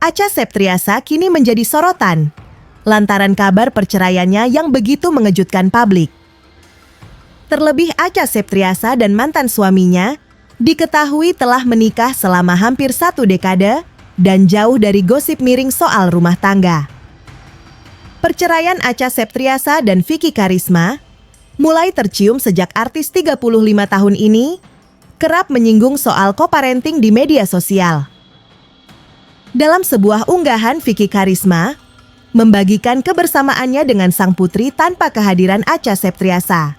Acha Septriasa kini menjadi sorotan lantaran kabar perceraiannya yang begitu mengejutkan publik. Terlebih Acha Septriasa dan mantan suaminya diketahui telah menikah selama hampir 1 dekade dan jauh dari gosip miring soal rumah tangga. Perceraian Acha Septriasa dan Vicky Karisma mulai tercium sejak artis 35 tahun ini kerap menyinggung soal co-parenting di media sosial. Dalam sebuah unggahan, Vicky Karisma membagikan kebersamaannya dengan sang putri tanpa kehadiran Acha Septriasa.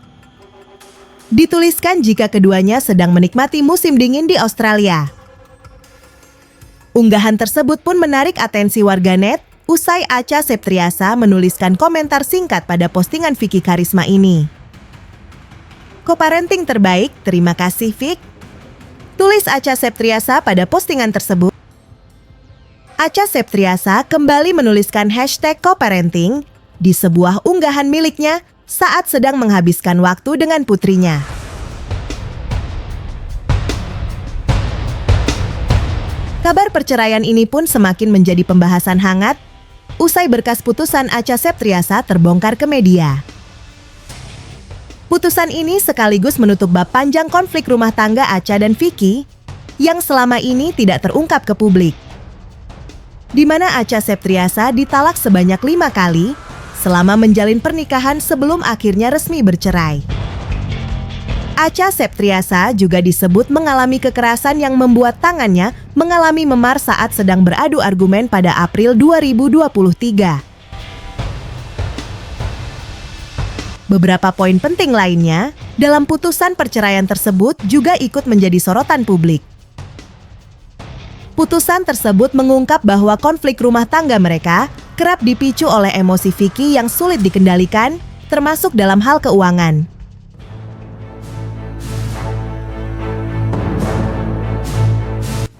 Dituliskan jika keduanya sedang menikmati musim dingin di Australia. Unggahan tersebut pun menarik atensi warganet usai Acha Septriasa menuliskan komentar singkat pada postingan Vicky Karisma ini. Co-parenting terbaik, terima kasih Vic. Tulis Acha Septriasa pada postingan tersebut. Acha Septriasa kembali menuliskan hashtag co-parenting di sebuah unggahan miliknya saat sedang menghabiskan waktu dengan putrinya. Kabar perceraian ini pun semakin menjadi pembahasan hangat usai berkas putusan Acha Septriasa terbongkar ke media. Putusan ini sekaligus menutup bab panjang konflik rumah tangga Acha dan Vicky yang selama ini tidak terungkap ke publik. Di mana Acha Septriasa ditalak sebanyak 5 kali selama menjalin pernikahan sebelum akhirnya resmi bercerai. Acha Septriasa juga disebut mengalami kekerasan yang membuat tangannya mengalami memar saat sedang beradu argumen pada April 2023. Beberapa poin penting lainnya dalam putusan perceraian tersebut juga ikut menjadi sorotan publik. Putusan tersebut mengungkap bahwa konflik rumah tangga mereka kerap dipicu oleh emosi Vicky yang sulit dikendalikan, termasuk dalam hal keuangan.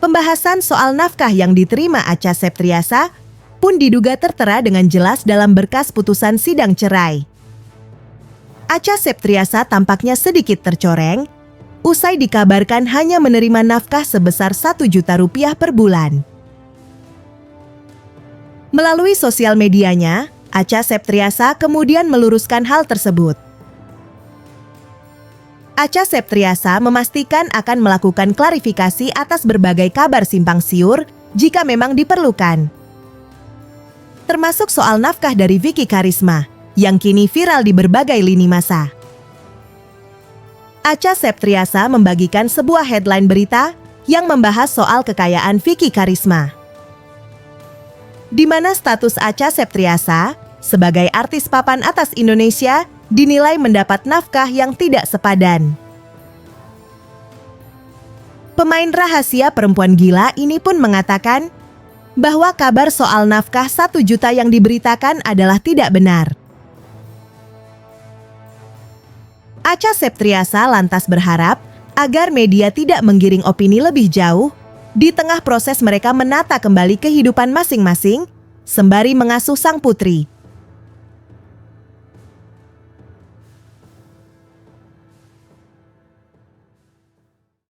Pembahasan soal nafkah yang diterima Acha Septriasa pun diduga tertera dengan jelas dalam berkas putusan sidang cerai. Acha Septriasa tampaknya sedikit tercoreng usai dikabarkan hanya menerima nafkah sebesar Rp1 juta per bulan. Melalui sosial medianya, Acha Septriasa kemudian meluruskan hal tersebut. Acha Septriasa memastikan akan melakukan klarifikasi atas berbagai kabar simpang siur jika memang diperlukan. Termasuk soal nafkah dari Vicky Karisma yang kini viral di berbagai lini masa. Acha Septriasa membagikan sebuah headline berita yang membahas soal kekayaan Vicky Karisma. Di mana status Acha Septriasa sebagai artis papan atas Indonesia dinilai mendapat nafkah yang tidak sepadan. Pemain rahasia perempuan gila ini pun mengatakan bahwa kabar soal nafkah 1 juta yang diberitakan adalah tidak benar. Acha Septriasa lantas berharap agar media tidak menggiring opini lebih jauh di tengah proses mereka menata kembali kehidupan masing-masing sembari mengasuh sang putri.